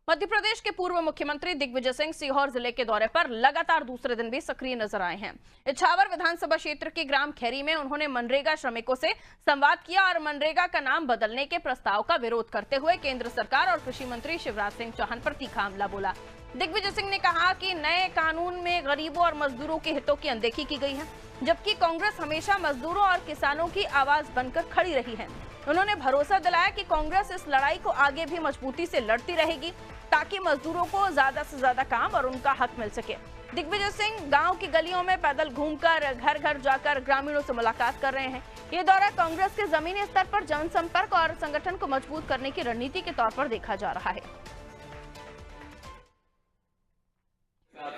मध्य प्रदेश के पूर्व मुख्यमंत्री दिग्विजय सिंह सीहोर जिले के दौरे पर लगातार दूसरे दिन भी सक्रिय नजर आए हैं। इछावर विधानसभा क्षेत्र के ग्राम खैरी में उन्होंने मनरेगा श्रमिकों से संवाद किया और मनरेगा का नाम बदलने के प्रस्ताव का विरोध करते हुए केंद्र सरकार और कृषि मंत्री शिवराज सिंह चौहान पर तीखा हमला बोला। दिग्विजय सिंह ने कहा कि नए कानून में गरीबों और मजदूरों के हितों की अनदेखी की गई है, जबकि कांग्रेस हमेशा मजदूरों और किसानों की आवाज बनकर खड़ी रही है। उन्होंने भरोसा दिलाया कि कांग्रेस इस लड़ाई को आगे भी मजबूती से लड़ती रहेगी ताकि मजदूरों को ज्यादा से ज्यादा काम और उनका हक मिल सके। दिग्विजय सिंह गांव की गलियों में पैदल घूमकर घर घर जाकर ग्रामीणों से मुलाकात कर रहे हैं। ये दौरा कांग्रेस के जमीनी स्तर पर जनसंपर्क और संगठन को मजबूत करने की रणनीति के तौर पर देखा जा रहा है।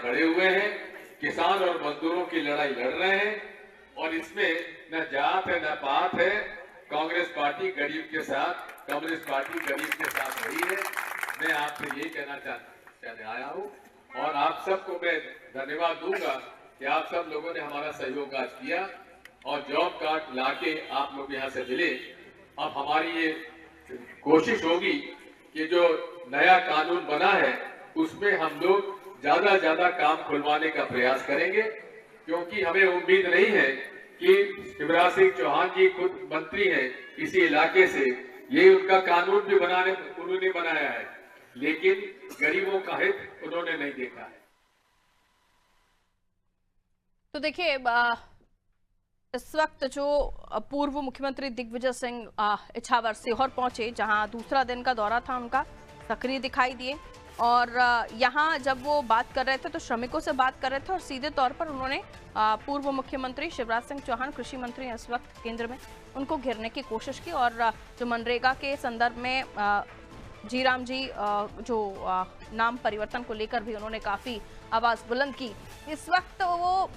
खड़े हुए हैं, किसान और मजदूरों की लड़ाई लड़ रहे हैं और इसमें न जात है न पात है। कांग्रेस पार्टी गरीब के साथ, कम्युनिस्ट पार्टी गरीब के साथ रही है। मैं आपसे ये कहना चाहते आया हूँ और आप सबको मैं धन्यवाद दूंगा कि आप सब लोगों ने हमारा सहयोग आज किया और जॉब कार्ड लाके आप लोग यहाँ से मिले। अब हमारी ये कोशिश होगी कि जो नया कानून बना है उसमें हम लोग ज्यादा काम खुलवाने का प्रयास करेंगे, क्योंकि हमें उम्मीद नहीं है कि शिवराज सिंह चौहान जी खुद मंत्री हैं इसी इलाके से। ये उनका कानून भी उन्होंने बनाया है, लेकिन गरीबों का हित उन्होंने नहीं देखा है। तो देखिए, इस वक्त जो पूर्व मुख्यमंत्री दिग्विजय सिंह इछावर सीहोर पहुंचे, जहां दूसरा दिन का दौरा था उनका, सक्रिय दिखाई दिए और यहाँ जब वो बात कर रहे थे तो श्रमिकों से बात कर रहे थे और सीधे तौर पर उन्होंने पूर्व मुख्यमंत्री शिवराज सिंह चौहान, कृषि मंत्री इस वक्त केंद्र में, उनको घेरने की कोशिश की और जो मनरेगा के संदर्भ में जीराम जी जो नाम परिवर्तन को लेकर भी उन्होंने काफी आवाज बुलंद की। इस वक्त वो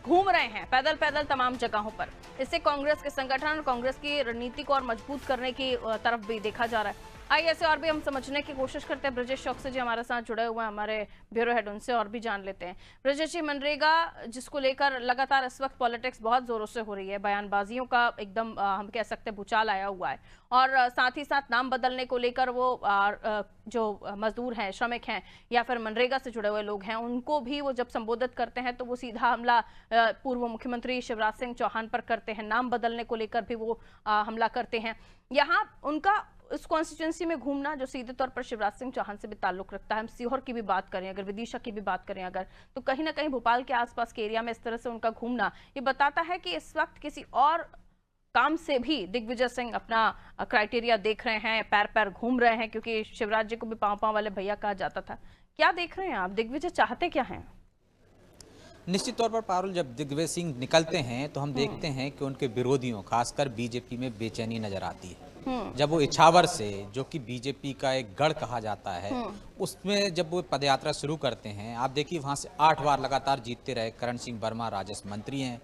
घूम रहे हैं पैदल पैदल तमाम जगहों पर। इससे कांग्रेस के संगठन और कांग्रेस की रणनीति को और मजबूत करने की तरफ भी देखा जा रहा है। आइए ऐसे और भी हम समझने की कोशिश करते हैं। ब्रजेश चौकसी जी हमारे साथ जुड़े हुए हैं, हमारे ब्यूरो हेड, उनसे और भी जान लेते हैं। ब्रजेश जी, मनरेगा जिसको लेकर लगातार इस वक्त पॉलिटिक्स बहुत जोरों से हो रही है, बयानबाजियों का एकदम हम कह सकते हैं भूचाल आया हुआ है और साथ ही साथ नाम बदलने को लेकर वो जो मजदूर हैं, श्रमिक हैं या फिर मनरेगा से जुड़े हुए लोग हैं, उनको भी वो जब संबोधित करते हैं तो वो सीधा हमला पूर्व मुख्यमंत्री शिवराज सिंह चौहान पर करते हैं। नाम बदलने को लेकर भी वो हमला करते हैं। यहाँ उनका इस कॉन्स्टिट्यूंसी में घूमना जो सीधे तौर पर शिवराज सिंह चौहान से भी ताल्लुक रखता है, हम सीहोर की भी बात करें अगर, विदिशा की भी बात करें अगर, तो कहीं ना कहीं भोपाल के आसपास के एरिया में इस तरह से उनका घूमना ये बताता है कि इस वक्त किसी और काम से भी दिग्विजय सिंह अपना क्राइटेरिया देख रहे हैं, पैर पैर घूम रहे हैं, क्योंकि शिवराज जी को भी पांव पांव वाले भैया कहा जाता था। क्या देख रहे हैं आप, दिग्विजय चाहते क्या हैं? निश्चित तौर पर पारुल, जब दिग्विजय सिंह निकलते हैं तो हम देखते हैं कि उनके विरोधियों, खासकर बीजेपी में बेचैनी नजर आती है। जब वो इछावर से, जो कि बीजेपी का एक गढ़ कहा जाता है, उसमें जब वो पदयात्रा शुरू करते हैं, आप देखिए वहां से 8 बार लगातार जीतते रहे करण सिंह वर्मा, राजस्व मंत्री हैं।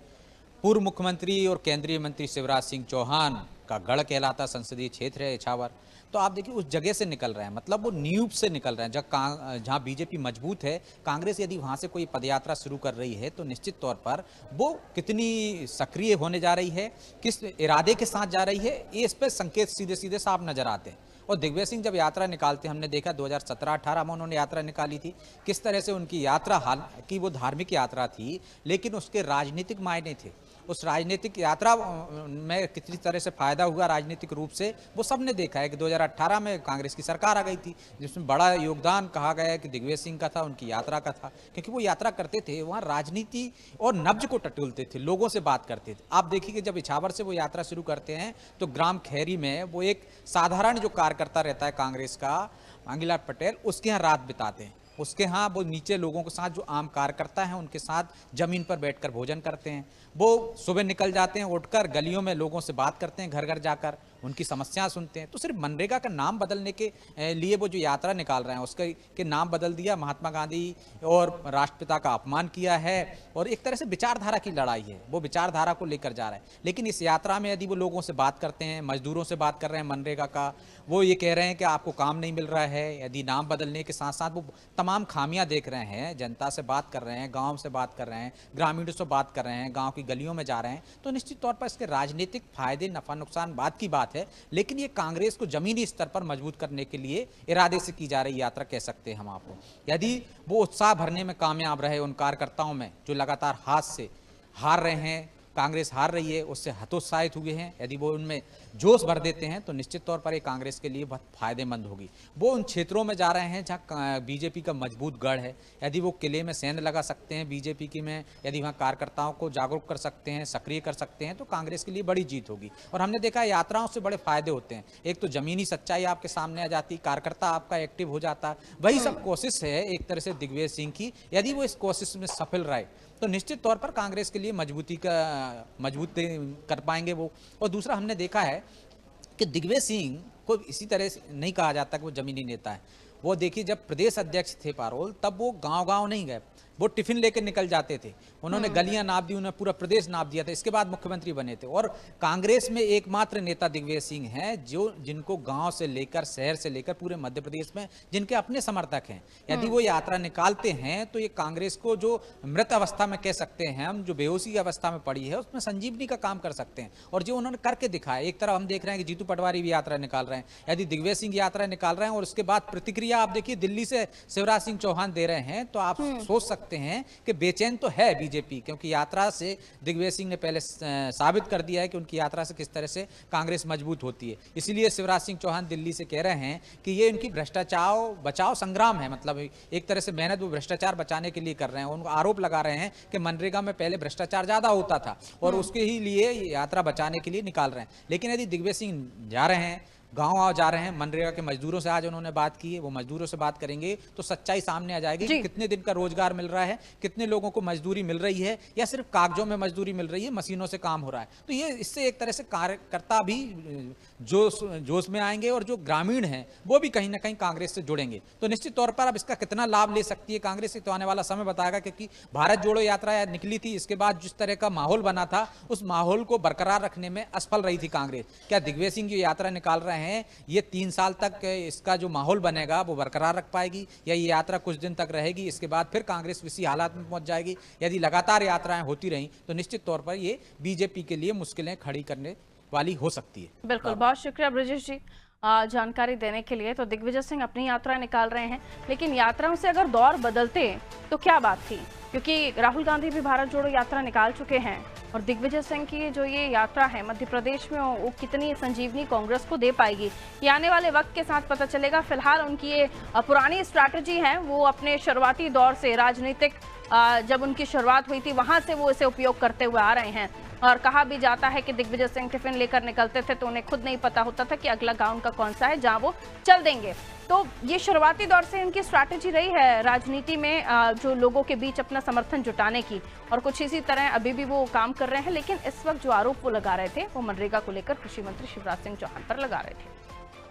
पूर्व मुख्यमंत्री और केंद्रीय मंत्री शिवराज सिंह चौहान का गढ़ कहलाता संसदीय क्षेत्र है इछावर। तो आप देखिए उस जगह से निकल रहे हैं, मतलब वो नींव से निकल रहे हैं। जहां बीजेपी मजबूत है, कांग्रेस यदि वहां से कोई पदयात्रा शुरू कर रही है तो निश्चित तौर पर वो कितनी सक्रिय होने जा रही है, किस इरादे के साथ जा रही है, ये इस पर संकेत सीधे सीधे साफ नजर आते हैं। और दिग्विजय सिंह जब यात्रा निकालते, हमने देखा 2017-18 में उन्होंने यात्रा निकाली थी, किस तरह से उनकी यात्रा, हालांकि वो धार्मिक यात्रा थी लेकिन उसके राजनीतिक मायने थे। उस राजनीतिक यात्रा में कितनी तरह से फायदा हुआ राजनीतिक रूप से, वो सबने देखा है कि 2018 में कांग्रेस की सरकार आ गई थी, जिसमें बड़ा योगदान कहा गया है कि दिग्विजय सिंह का था, उनकी यात्रा का था, क्योंकि वो यात्रा करते थे, वहाँ राजनीति और नब्ज को टटोलते थे, लोगों से बात करते थे। आप देखिए कि जब इछावर से वो यात्रा शुरू करते हैं तो ग्राम खैरी में वो एक साधारण जो कार्यकर्ता रहता है कांग्रेस का, मांगीलाल पटेल, उसके यहाँ रात बिताते हैं। उसके यहाँ वो नीचे लोगों के साथ, जो आम कार्यकर्ता हैं उनके साथ जमीन पर बैठकर भोजन करते हैं। वो सुबह निकल जाते हैं, उठकर गलियों में लोगों से बात करते हैं, घर घर जाकर उनकी समस्याएं सुनते हैं। तो सिर्फ मनरेगा का नाम बदलने के लिए वो जो यात्रा निकाल रहे हैं, उसके के नाम बदल दिया, महात्मा गांधी और राष्ट्रपिता का अपमान किया है और एक तरह से विचारधारा की लड़ाई है, वो विचारधारा को लेकर जा रहा है। लेकिन इस यात्रा में यदि वो लोगों से बात करते हैं, मजदूरों से बात कर रहे हैं मनरेगा का, वो ये कह रहे हैं कि आपको काम नहीं मिल रहा है, यदि नाम बदलने के साथ साथ वो तमाम खामियां देख रहे हैं, जनता से बात कर रहे हैं, गांव से बात कर रहे हैं, ग्रामीणों से बात कर रहे हैं, गांव की गलियों में जा रहे हैं, तो निश्चित तौर पर इसके राजनीतिक फायदे, नफा नुकसान बात की बात बात है, लेकिन ये कांग्रेस को जमीनी स्तर पर मजबूत करने के लिए इरादे से की जा रही यात्रा कह सकते हैं हम आपको। यदि वो उत्साह भरने में कामयाब रहे उन कार्यकर्ताओं में जो लगातार हाथ से हार रहे हैं, कांग्रेस हार रही है, उससे हतोत्साहित हुए हैं, यदि वो उनमें जोश भर देते हैं तो निश्चित तौर पर ये कांग्रेस के लिए बहुत फायदेमंद होगी। वो उन क्षेत्रों में जा रहे हैं जहां बीजेपी का मजबूत गढ़ है, यदि वो किले में सेंध लगा सकते हैं बीजेपी की में, यदि वहाँ कार्यकर्ताओं को जागरूक कर सकते हैं, सक्रिय कर सकते हैं, तो कांग्रेस के लिए बड़ी जीत होगी। और हमने देखा है यात्राओं से बड़े फायदे होते हैं। एक तो जमीनी सच्चाई आपके सामने आ जाती, कार्यकर्ता आपका एक्टिव हो जाता है। वही सब कोशिश है एक तरह से दिग्विजय सिंह की, यदि वो इस कोशिश में सफल रहे तो निश्चित तौर पर कांग्रेस के लिए मजबूत कर पाएंगे वो। और दूसरा हमने देखा है कि दिग्विजय सिंह को इसी तरह से नहीं कहा जाता कि वो जमीनी नेता है। वो देखिए, जब प्रदेश अध्यक्ष थे पारोल, तब वो गांव-गांव नहीं गए, वो टिफिन लेकर निकल जाते थे। उन्होंने गलियां नाप दी, उन्होंने पूरा प्रदेश नाप दिया था, इसके बाद मुख्यमंत्री बने थे। और कांग्रेस में एकमात्र नेता दिग्विजय सिंह हैं जिनको गांव से लेकर शहर से लेकर पूरे मध्य प्रदेश में जिनके अपने समर्थक हैं। यदि वो यात्रा निकालते हैं तो ये कांग्रेस को जो मृत अवस्था में कह सकते हैं हम, जो बेहोशी की अवस्था में पड़ी है, उसमें संजीवनी का काम कर सकते हैं। और जो उन्होंने करके दिखाया, एक तरफ हम देख रहे हैं कि जीतू पटवारी भी यात्रा निकाल रहे हैं, यदि दिग्विजय सिंह यात्रा निकाल रहे हैं और उसके बाद प्रतिक्रिया आप देखिए दिल्ली से शिवराज सिंह चौहान दे रहे हैं, तो आप सोच सकते हैं कि बेचैन तो है बीजेपी, क्योंकि यात्रा से दिग्विजय सिंह ने पहले साबित कर दिया है कि उनकी यात्रा से किस तरह से कांग्रेस मजबूत होती है। इसीलिए शिवराज सिंह चौहान दिल्ली से कह रहे हैं कि ये इनकी भ्रष्टाचार बचाओ संग्राम है, मतलब एक तरह से मेहनत वो भ्रष्टाचार बचाने के लिए कर रहे हैं। उनको आरोप लगा रहे हैं कि मनरेगा में पहले भ्रष्टाचार ज्यादा होता था और उसके ही लिए यात्रा बचाने के लिए निकाल रहे हैं। लेकिन यदि दिग्विजय सिंह जा रहे हैं, गांव जा रहे हैं, मनरेगा के मजदूरों से आज उन्होंने बात की है, वो मजदूरों से बात करेंगे तो सच्चाई सामने आ जाएगी कि कितने दिन का रोजगार मिल रहा है, कितने लोगों को मजदूरी मिल रही है, या सिर्फ कागजों में मजदूरी मिल रही है, मशीनों से काम हो रहा है। तो ये इससे एक तरह से कार्यकर्ता भी जोश में आएंगे और जो ग्रामीण हैं वो भी कहीं ना कहीं कांग्रेस से जुड़ेंगे। तो निश्चित तौर पर अब इसका कितना लाभ ले सकती है कांग्रेस, तो आने वाला समय बताएगा, क्योंकि भारत जोड़ो यात्रा निकली थी, इसके बाद जिस तरह का माहौल बना था उस माहौल को बरकरार रखने में असफल रही थी कांग्रेस। क्या दिग्विजय सिंह जो यात्रा निकाल रहे हैं, ये 3 साल तक इसका जो माहौल बनेगा वो बरकरार रख पाएगी, या ये यात्रा कुछ दिन तक रहेगी, इसके बाद फिर कांग्रेस इसी हालात में पहुंच जाएगी? यदि लगातार यात्राएं होती रहीं तो निश्चित तौर पर ये बीजेपी के लिए मुश्किलें खड़ी करने वाली हो सकती है। बिल्कुल, बहुत शुक्रिया ब्रजेश जी जानकारी देने के लिए। तो दिग्विजय सिंह अपनी यात्रा निकाल रहे हैं, लेकिन यात्राओं से अगर दौर बदलते तो क्या बात थी, क्योंकि राहुल गांधी भी भारत जोड़ो यात्रा निकाल चुके हैं और दिग्विजय सिंह की जो ये यात्रा है मध्य प्रदेश में, वो कितनी संजीवनी कांग्रेस को दे पाएगी ये आने वाले वक्त के साथ पता चलेगा। फिलहाल उनकी ये पुरानी स्ट्रैटेजी है, वो अपने शुरुआती दौर से राजनीतिक जब उनकी शुरुआत हुई थी वहां से वो इसे उपयोग करते हुए आ रहे हैं। और कहा भी जाता है कि दिग्विजय सिंह टिफिन लेकर निकलते थे तो उन्हें खुद नहीं पता होता था कि अगला गांव उनका कौन सा है जहां वो चल देंगे। तो ये शुरुआती दौर से उनकी स्ट्रैटेजी रही है राजनीति में जो लोगों के बीच अपना समर्थन जुटाने की, और कुछ इसी तरह अभी भी वो काम कर रहे हैं। लेकिन इस वक्त जो आरोप वो लगा रहे थे वो मनरेगा को लेकर कृषि मंत्री शिवराज सिंह चौहान पर लगा रहे थे।